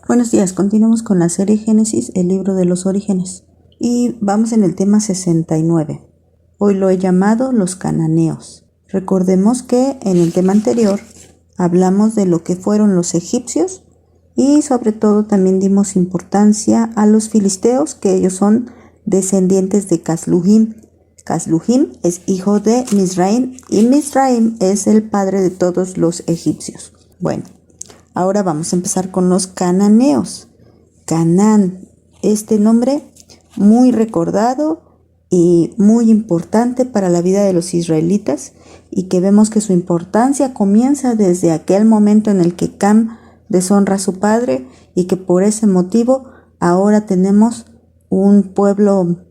Buenos días, continuamos con la serie Génesis, el libro de los orígenes. Y vamos en el tema 69. Hoy lo he llamado los cananeos. Recordemos que en el tema anterior hablamos de lo que fueron los egipcios y sobre todo también dimos importancia a los filisteos, que ellos son descendientes de Casluhim. Casluhim es hijo de Misraim y Misraim es el padre de todos los egipcios. Bueno, ahora vamos a empezar con los cananeos. Canaán, este nombre muy recordado y muy importante para la vida de los israelitas, y que vemos que su importancia comienza desde aquel momento en el que Cam deshonra a su padre, y que por ese motivo ahora tenemos un pueblo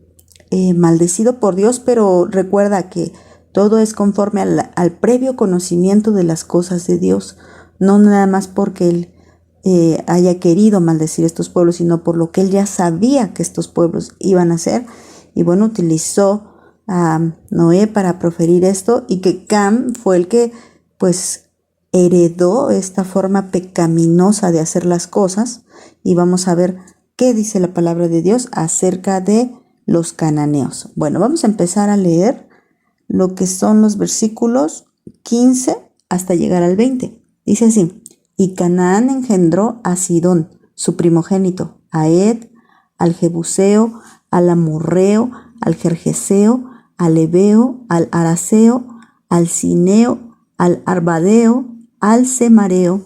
maldecido por Dios. Pero recuerda que todo es conforme al previo conocimiento de las cosas de Dios, no nada más porque Él haya querido maldecir estos pueblos, sino por lo que Él ya sabía que estos pueblos iban a hacer. Y bueno, utilizó a Noé para proferir esto, y que Cam fue el que pues heredó esta forma pecaminosa de hacer las cosas. Y vamos a ver qué dice la palabra de Dios acerca de los cananeos. Bueno, vamos a empezar a leer lo que son los versículos 15 hasta llegar al 20. Dice así: y Canaán engendró a Sidón, su primogénito, a Ed, al Jebuseo, al Amorreo, al Gergeseo, al Ebeo, al Araseo, al Cineo, al Arbadeo, al Semareo,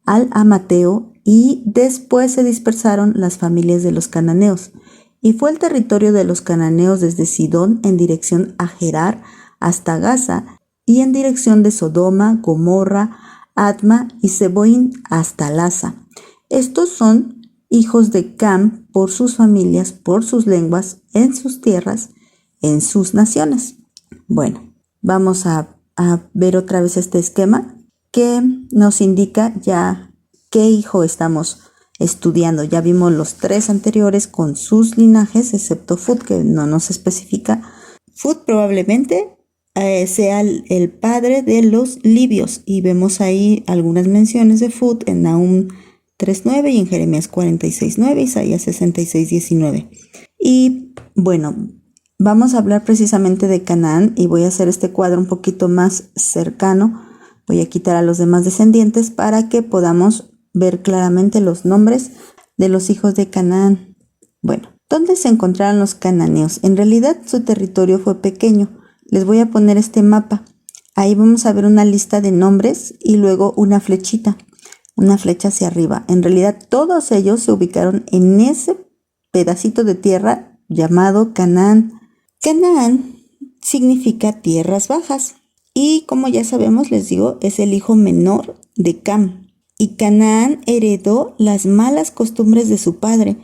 al Amateo, y después se dispersaron las familias de los cananeos. Y fue el territorio de los cananeos desde Sidón en dirección a Gerar hasta Gaza, y en dirección de Sodoma, Gomorra, Adma y Seboín hasta Lasa. Estos son hijos de Cam por sus familias, por sus lenguas, en sus tierras, en sus naciones. Bueno, vamos a ver otra vez este esquema que nos indica ya qué hijo estamos estudiando. Ya vimos los tres anteriores con sus linajes, excepto Fut, que no nos especifica. Fut probablemente sea el padre de los libios, y vemos ahí algunas menciones de Fut en Nahum 3:9 y en Jeremías 46:9, Isaías 66:19. Y bueno, vamos a hablar precisamente de Canaán, y voy a hacer este cuadro un poquito más cercano. Voy a quitar a los demás descendientes para que podamos ver claramente los nombres de los hijos de Canaán. Bueno, ¿dónde se encontraron los cananeos? En realidad su territorio fue pequeño. Les voy a poner este mapa. Ahí vamos a ver una lista de nombres y luego una flechita, una flecha hacia arriba. En realidad todos ellos se ubicaron en ese pedacito de tierra llamado Canaán. Canaán significa tierras bajas, y como ya sabemos, les digo, es el hijo menor de Cam. Y Canaán heredó las malas costumbres de su padre.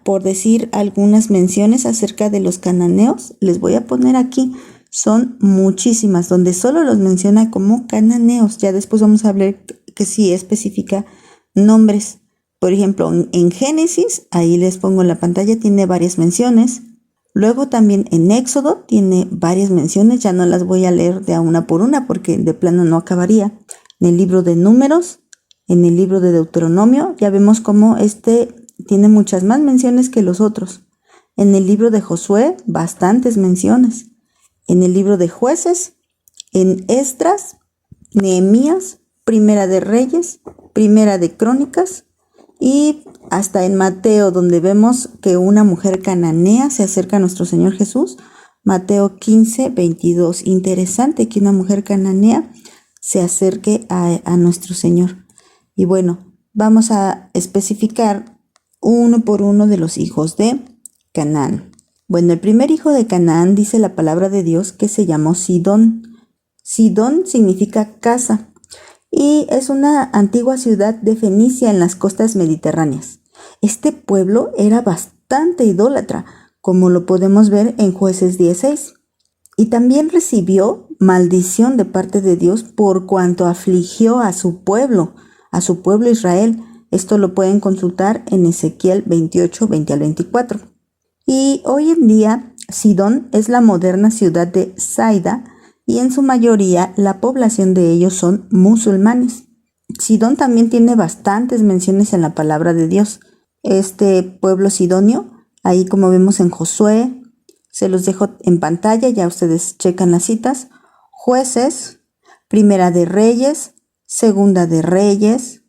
Por decir algunas menciones acerca de los cananeos, les voy a poner aquí. Son muchísimas, donde solo los menciona como cananeos. Ya después vamos a hablar que sí especifica nombres. Por ejemplo, en Génesis, ahí les pongo en la pantalla, tiene varias menciones. Luego también en Éxodo tiene varias menciones. Ya no las voy a leer de a una por una porque de plano no acabaría. En el libro de Números, en el libro de Deuteronomio, ya vemos cómo este tiene muchas más menciones que los otros. En el libro de Josué, bastantes menciones. En el libro de Jueces, en Esdras, Nehemías, Primera de Reyes, Primera de Crónicas, y hasta en Mateo, donde vemos que una mujer cananea se acerca a nuestro Señor Jesús. Mateo 15:22. Interesante que una mujer cananea se acerque a nuestro Señor. Y bueno, vamos a especificar uno por uno de los hijos de Canaán. Bueno, el primer hijo de Canaán, dice la palabra de Dios, que se llamó Sidón. Sidón significa casa, y es una antigua ciudad de Fenicia en las costas mediterráneas. Este pueblo era bastante idólatra, como lo podemos ver en Jueces 16. Y también recibió maldición de parte de Dios por cuanto afligió a su pueblo Israel. Esto lo pueden consultar en Ezequiel 28, 20 al 24. Y hoy en día Sidón es la moderna ciudad de Saida, y en su mayoría la población de ellos son musulmanes. Sidón también tiene bastantes menciones en la palabra de Dios. Este pueblo sidonio, ahí como vemos en Josué, se los dejo en pantalla, ya ustedes checan las citas. Jueces, Primera de Reyes, Segunda de Reyes,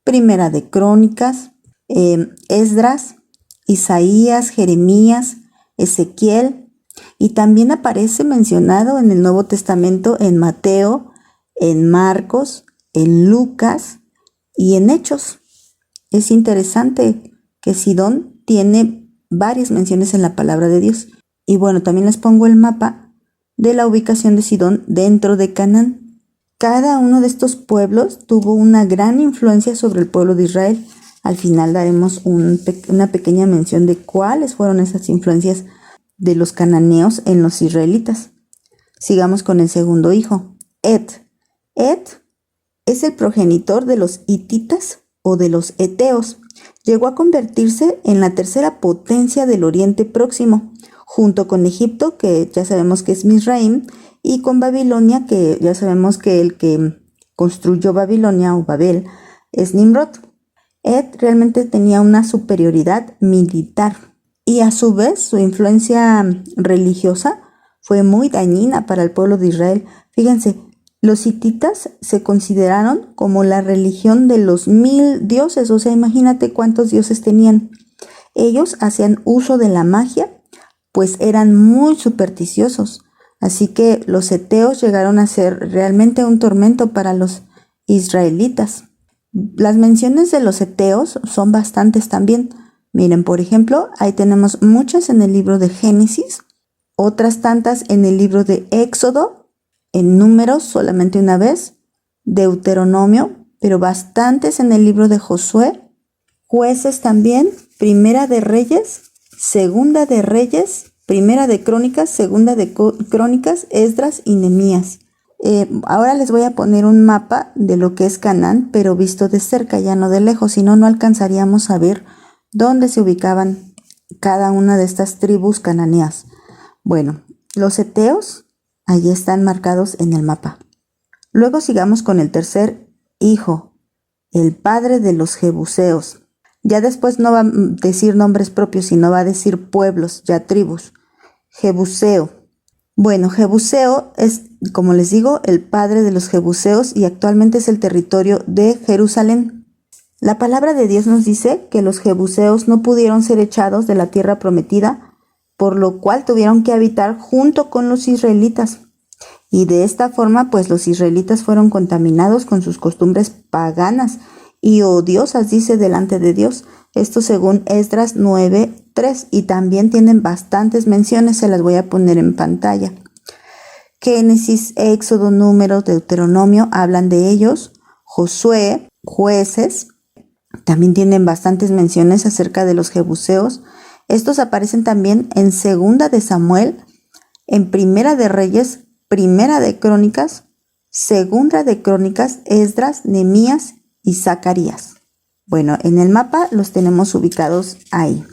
Primera de Crónicas, Esdras, Isaías, Jeremías, Ezequiel, y también aparece mencionado en el Nuevo Testamento en Mateo, en Marcos, en Lucas y en Hechos. Es interesante que Sidón tiene varias menciones en la palabra de Dios. Y bueno, también les pongo el mapa de la ubicación de Sidón dentro de Canaán. Cada uno de estos pueblos tuvo una gran influencia sobre el pueblo de Israel. Al final daremos una pequeña mención de cuáles fueron esas influencias de los cananeos en los israelitas. Sigamos con el segundo hijo, Ed. Ed es el progenitor de los hititas o de los eteos. Llegó a convertirse en la tercera potencia del Oriente Próximo, junto con Egipto, que ya sabemos que es Misraim, y con Babilonia, que ya sabemos que el que construyó Babilonia o Babel es Nimrod. Ed realmente tenía una superioridad militar y a su vez su influencia religiosa fue muy dañina para el pueblo de Israel. Fíjense, los hititas se consideraron como la religión de los 1000 dioses, o sea, imagínate cuántos dioses tenían. Ellos hacían uso de la magia, pues eran muy supersticiosos. Así que los eteos llegaron a ser realmente un tormento para los israelitas. Las menciones de los eteos son bastantes también. Miren, por ejemplo, ahí tenemos muchas en el libro de Génesis, otras tantas en el libro de Éxodo, en Números solamente una vez, Deuteronomio, pero bastantes en el libro de Josué, Jueces también, Primera de Reyes, Segunda de Reyes, Primera de Crónicas, Segunda de Crónicas, Esdras y Nehemías. Ahora les voy a poner un mapa de lo que es Canaán, pero visto de cerca, ya no de lejos, si no, no alcanzaríamos a ver dónde se ubicaban cada una de estas tribus cananeas. Bueno, los eteos, allí están marcados en el mapa. Luego sigamos con el tercer hijo, el padre de los jebuseos. Ya después no va a decir nombres propios, sino va a decir pueblos, ya tribus. Jebuseo. Bueno, Jebuseo es, como les digo, el padre de los jebuseos y actualmente es el territorio de Jerusalén. La palabra de Dios nos dice que los jebuseos no pudieron ser echados de la tierra prometida, por lo cual tuvieron que habitar junto con los israelitas. Y de esta forma, pues los israelitas fueron contaminados con sus costumbres paganas y odiosas, dice, delante de Dios. Esto según Esdras 9:3, y también tienen bastantes menciones, se las voy a poner en pantalla. Génesis, Éxodo, Números, Deuteronomio hablan de ellos. Josué, Jueces, también tienen bastantes menciones acerca de los jebuseos. Estos aparecen también en Segunda de Samuel, en Primera de Reyes, Primera de Crónicas, Segunda de Crónicas, Esdras, Nehemías y Zacarías. Bueno, en el mapa los tenemos ubicados ahí.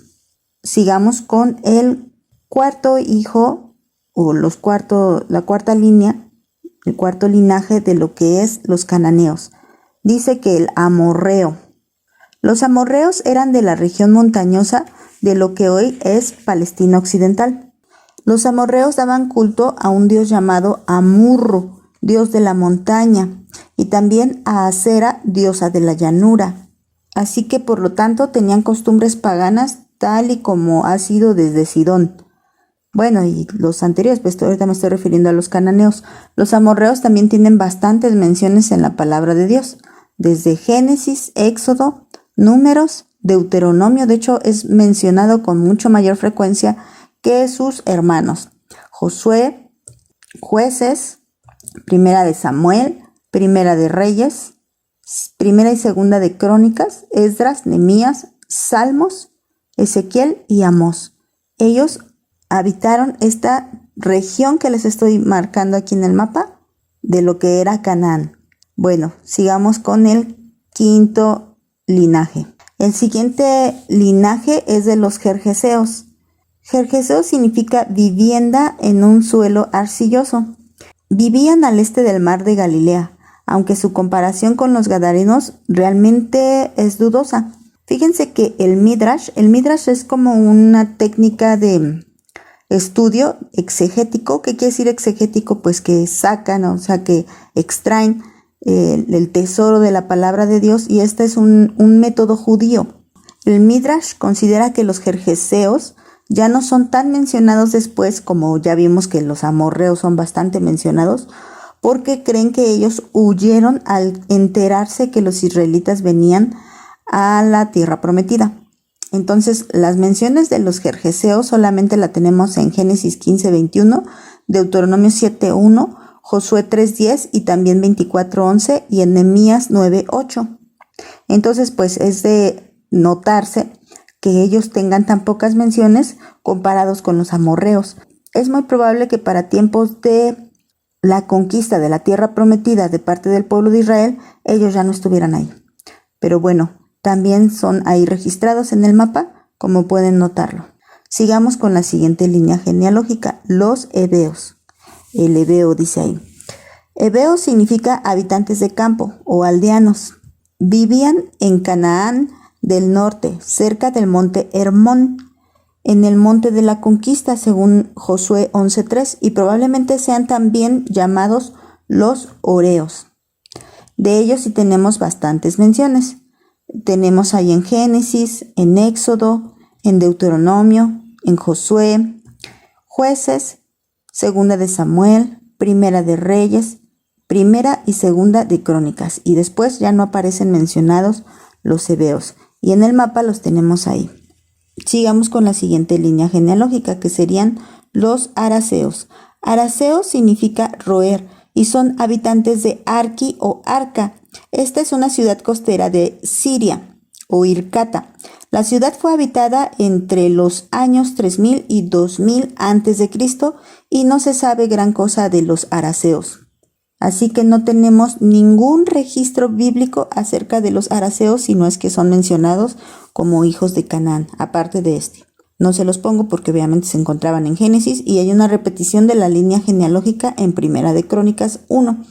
Sigamos con el cuarto hijo o la cuarta línea, el cuarto linaje de lo que es los cananeos. Dice que el amorreo. Los amorreos eran de la región montañosa de lo que hoy es Palestina Occidental. Los amorreos daban culto a un dios llamado Amurru, dios de la montaña, y también a Acera, diosa de la llanura. Así que por lo tanto tenían costumbres paganas tal y como ha sido desde Sidón. Bueno, y los anteriores, pues ahorita me estoy refiriendo a los cananeos. Los amorreos también tienen bastantes menciones en la palabra de Dios, desde Génesis, Éxodo, Números, Deuteronomio. De hecho, es mencionado con mucho mayor frecuencia que sus hermanos. Josué, Jueces, Primera de Samuel, Primera de Reyes, Primera y Segunda de Crónicas, Esdras, Nehemías, Salmos, Ezequiel y Amós. Ellos habitaron esta región que les estoy marcando aquí en el mapa de lo que era Canaán. Bueno, sigamos con el quinto linaje. El siguiente linaje es de los gergeseos. Gergeseo significa vivienda en un suelo arcilloso. Vivían al este del mar de Galilea, aunque su comparación con los gadarenos realmente es dudosa. Fíjense que el Midrash es como una técnica de estudio exegético. ¿Qué quiere decir exegético? Pues que sacan, o sea, que extraen el tesoro de la palabra de Dios, y este es un método judío. El Midrash considera que los jerjeseos ya no son tan mencionados después, como ya vimos que los amorreos son bastante mencionados, porque creen que ellos huyeron al enterarse que los israelitas venían a la tierra prometida. Entonces, las menciones de los jerjeseos solamente la tenemos en Génesis 15:21, Deuteronomio 7:1, Josué 3:10 y también 24:11 y en Nehemías 9:8. Entonces, pues es de notarse que ellos tengan tan pocas menciones comparados con los amorreos. Es muy probable que para tiempos de la conquista de la tierra prometida de parte del pueblo de Israel, ellos ya no estuvieran ahí. Pero bueno, también son ahí registrados en el mapa, como pueden notarlo. Sigamos con la siguiente línea genealógica, los heveos. El heveo dice ahí. Heveo significa habitantes de campo o aldeanos. Vivían en Canaán del norte, cerca del monte Hermón, en el monte de la conquista, según Josué 11:3, y probablemente sean también llamados los horeos. De ellos sí tenemos bastantes menciones. Tenemos ahí en Génesis, en Éxodo, en Deuteronomio, en Josué, Jueces, Segunda de Samuel, Primera de Reyes, Primera y Segunda de Crónicas, y después ya no aparecen mencionados los heveos, y en el mapa los tenemos ahí. Sigamos con la siguiente línea genealógica, que serían los araceos. Araceo significa roer y son habitantes de Arki o Arca. Esta es una ciudad costera de Siria o Irkata. La ciudad fue habitada entre los años 3000 y 2000 a.C. y no se sabe gran cosa de los araceos. Así que no tenemos ningún registro bíblico acerca de los araceos, si no es que son mencionados como hijos de Canaán, aparte de este. No se los pongo porque obviamente se encontraban en Génesis y hay una repetición de la línea genealógica en Primera de Crónicas 1.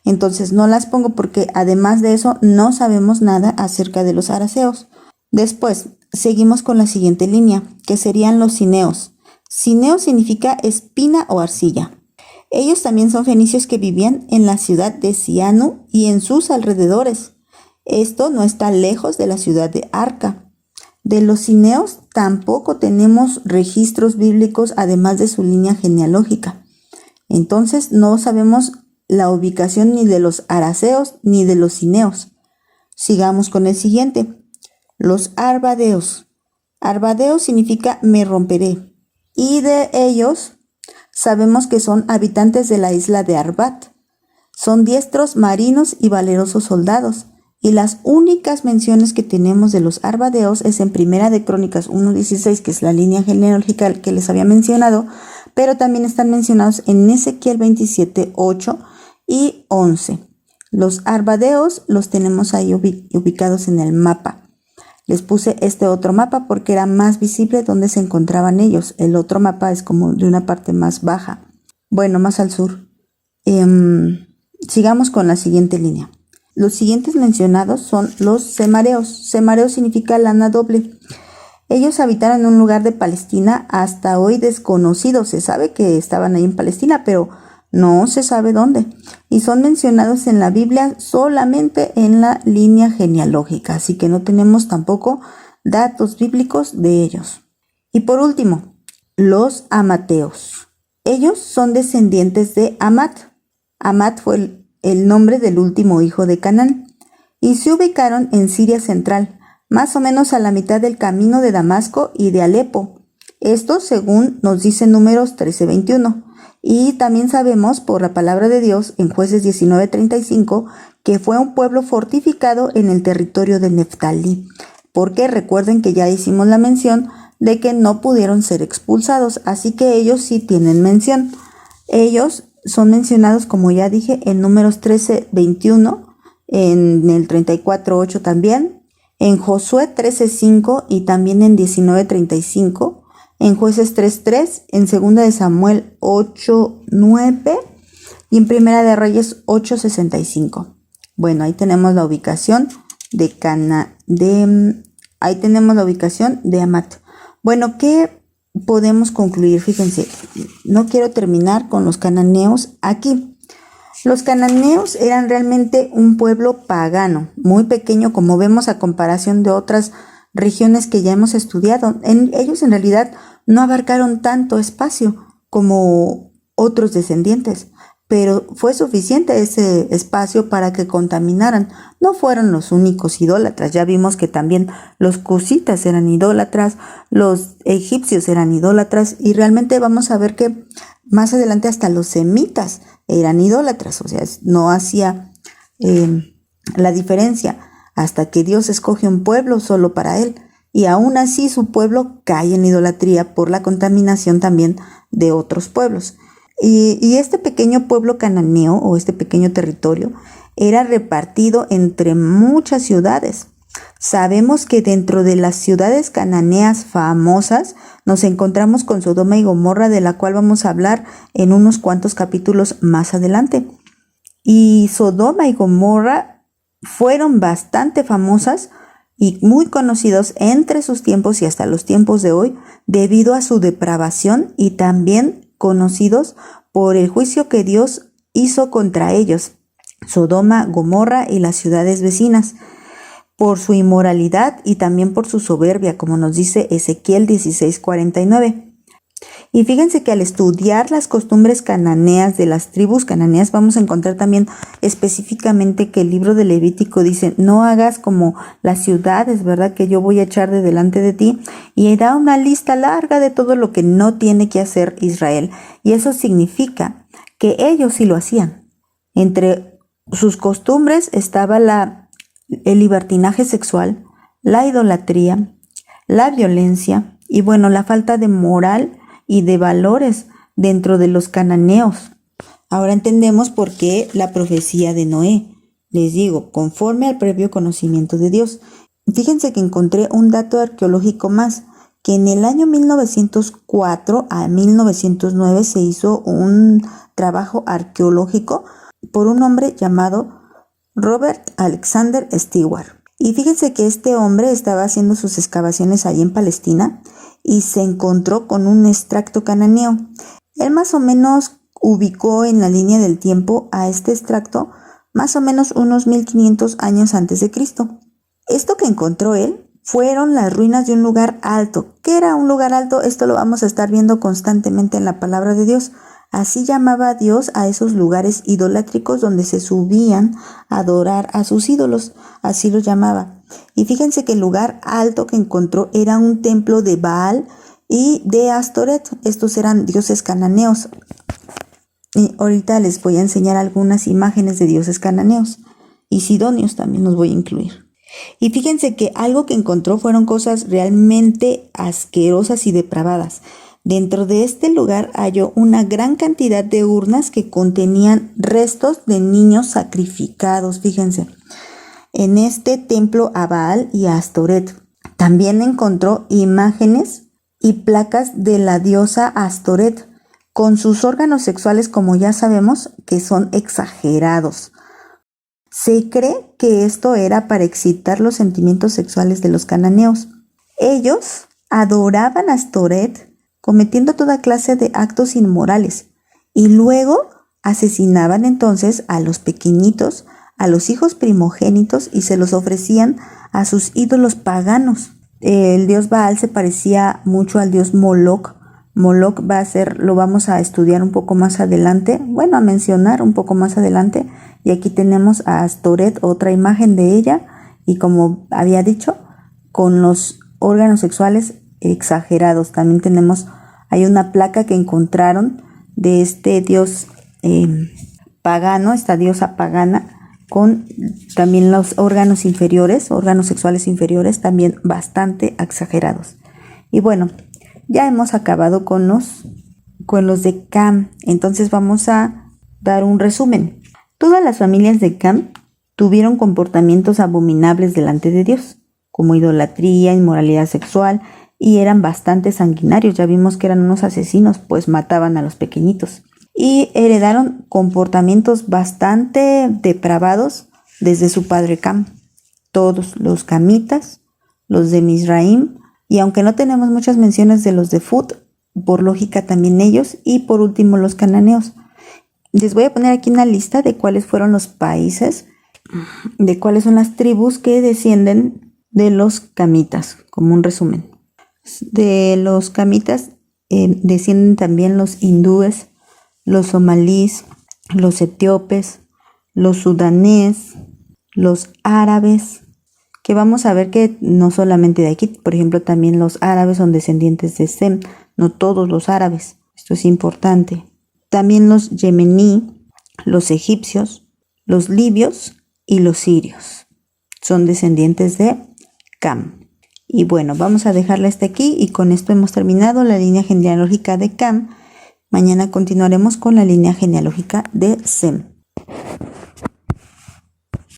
Entonces no las pongo porque además de eso no sabemos nada acerca de los araceos. Después seguimos con la siguiente línea, que serían los cineos. Cineo significa espina o arcilla. Ellos también son fenicios que vivían en la ciudad de Cianu y en sus alrededores. Esto no está lejos de la ciudad de Arca. De los cineos tampoco tenemos registros bíblicos además de su línea genealógica. Entonces no sabemos la ubicación ni de los araceos ni de los cineos. Sigamos con el siguiente. Los arbadeos. Arbadeo significa me romperé. Y de ellos sabemos que son habitantes de la isla de Arbat. Son diestros marinos y valerosos soldados. Y las únicas menciones que tenemos de los arbadeos es en Primera de Crónicas 1:16, que es la línea genealógica que les había mencionado, pero también están mencionados en Ezequiel 27:8 y 11. Los arbadeos los tenemos ahí ubicados en el mapa. Les puse este otro mapa porque era más visible donde se encontraban ellos. El otro mapa es como de una parte más baja. Bueno, más al sur. Sigamos con la siguiente línea. Los siguientes mencionados son los semareos. Semareo significa lana doble. Ellos habitaron en un lugar de Palestina hasta hoy desconocido. Se sabe que estaban ahí en Palestina, pero no se sabe dónde. Y son mencionados en la Biblia solamente en la línea genealógica. Así que no tenemos tampoco datos bíblicos de ellos. Y por último, los amateos. Ellos son descendientes de Amat. Amat fue el nombre del último hijo de Canaán, y se ubicaron en Siria central, más o menos a la mitad del camino de Damasco y de Alepo. Esto según nos dice Números 13:21. Y también sabemos por la palabra de Dios en Jueces 19:35 que fue un pueblo fortificado en el territorio de Neftalí, porque recuerden que ya hicimos la mención de que no pudieron ser expulsados, así que ellos sí tienen mención. Ellos son mencionados, como ya dije, en Números 13:21, en el 34:8 también, en Josué 13:5 y también en 19:35, en Jueces 3:3, en Segunda de Samuel 8:9 y en Primera de Reyes 8:65. Bueno, ahí tenemos la ubicación ahí tenemos la ubicación de Hamat. Bueno, ¿qué podemos concluir? Fíjense, no quiero terminar con los cananeos aquí. Los cananeos eran realmente un pueblo pagano, muy pequeño, como vemos a comparación de otras regiones que ya hemos estudiado. Ellos en realidad no abarcaron tanto espacio como otros descendientes, pero fue suficiente ese espacio para que contaminaran. No fueron los únicos idólatras, ya vimos que también los cusitas eran idólatras, los egipcios eran idólatras, y realmente vamos a ver que más adelante hasta los semitas eran idólatras, o sea, no hacía la diferencia hasta que Dios escoge un pueblo solo para él, y aún así su pueblo cae en idolatría por la contaminación también de otros pueblos. Y este pequeño pueblo cananeo, o este pequeño territorio, era repartido entre muchas ciudades. Sabemos que dentro de las ciudades cananeas famosas nos encontramos con Sodoma y Gomorra, de la cual vamos a hablar en unos cuantos capítulos más adelante. Y Sodoma y Gomorra fueron bastante famosas y muy conocidos entre sus tiempos y hasta los tiempos de hoy, debido a su depravación, y también conocidos por el juicio que Dios hizo contra ellos, Sodoma, Gomorra y las ciudades vecinas, por su inmoralidad y también por su soberbia, como nos dice Ezequiel 16:49. Y fíjense que al estudiar las costumbres cananeas de las tribus cananeas, vamos a encontrar también específicamente que el libro de Levítico dice: no hagas como las ciudades, ¿verdad?, que yo voy a echar de delante de ti, y da una lista larga de todo lo que no tiene que hacer Israel. Y eso significa que ellos sí lo hacían. Entre sus costumbres estaba el libertinaje sexual, la idolatría, la violencia y, bueno, la falta de moral y de valores dentro de los cananeos. Ahora entendemos por qué la profecía de Noé. Les digo, conforme al previo conocimiento de Dios. Fíjense que encontré un dato arqueológico más, que en el año 1904 a 1909 se hizo un trabajo arqueológico por un hombre llamado Robert Alexander Stewart. Y fíjense que este hombre estaba haciendo sus excavaciones allí en Palestina y se encontró con un extracto cananeo. Él más o menos ubicó en la línea del tiempo a este extracto más o menos unos 1500 años antes de Cristo. Esto que encontró él fueron las ruinas de un lugar alto. ¿Qué era un lugar alto? Esto lo vamos a estar viendo constantemente en la palabra de Dios. Así llamaba Dios a esos lugares idolátricos donde se subían a adorar a sus ídolos. Así lo llamaba. Y fíjense que el lugar alto que encontró era un templo de Baal y de Astoret. Estos eran dioses cananeos. Y ahorita les voy a enseñar algunas imágenes de dioses cananeos. Y sidonios también los voy a incluir. Y fíjense que algo que encontró fueron cosas realmente asquerosas y depravadas. Dentro de este lugar halló una gran cantidad de urnas que contenían restos de niños sacrificados, fíjense, en este templo a Baal y a Astoret. También encontró imágenes y placas de la diosa Astoret, con sus órganos sexuales, como ya sabemos, que son exagerados. Se cree que esto era para excitar los sentimientos sexuales de los cananeos. Ellos adoraban a Astoret, cometiendo toda clase de actos inmorales, y luego asesinaban entonces a los pequeñitos, a los hijos primogénitos, y se los ofrecían a sus ídolos paganos. El dios Baal se parecía mucho al dios Moloch. Moloch lo vamos a estudiar un poco más adelante, a mencionar un poco más adelante, y aquí tenemos a Astoret, otra imagen de ella, y como había dicho, con los órganos sexuales exagerados. También hay una placa que encontraron de este dios pagano, esta diosa pagana, con también los órganos sexuales inferiores, también bastante exagerados. Y bueno, ya hemos acabado con los de Cam, entonces vamos a dar un resumen. Todas las familias de Cam tuvieron comportamientos abominables delante de Dios, como idolatría, inmoralidad sexual, y eran bastante sanguinarios. Ya vimos que eran unos asesinos, pues mataban a los pequeñitos. Y heredaron comportamientos bastante depravados desde su padre Cam. Todos los camitas, los de Mizraim, y aunque no tenemos muchas menciones de los de Fut, por lógica también ellos, y por último los cananeos. Les voy a poner aquí una lista de cuáles fueron los países, de cuáles son las tribus que descienden de los camitas, como un resumen. De los camitas descienden también los hindúes, los somalíes, los etíopes, los sudanés, los árabes, que vamos a ver que no solamente de aquí, por ejemplo, también los árabes son descendientes de Sem, no todos los árabes, esto es importante. También los yemení, los egipcios, los libios y los sirios son descendientes de Cam. Y bueno, vamos a dejarla hasta aquí y con esto hemos terminado la línea genealógica de Cam. Mañana continuaremos con la línea genealógica de Sem.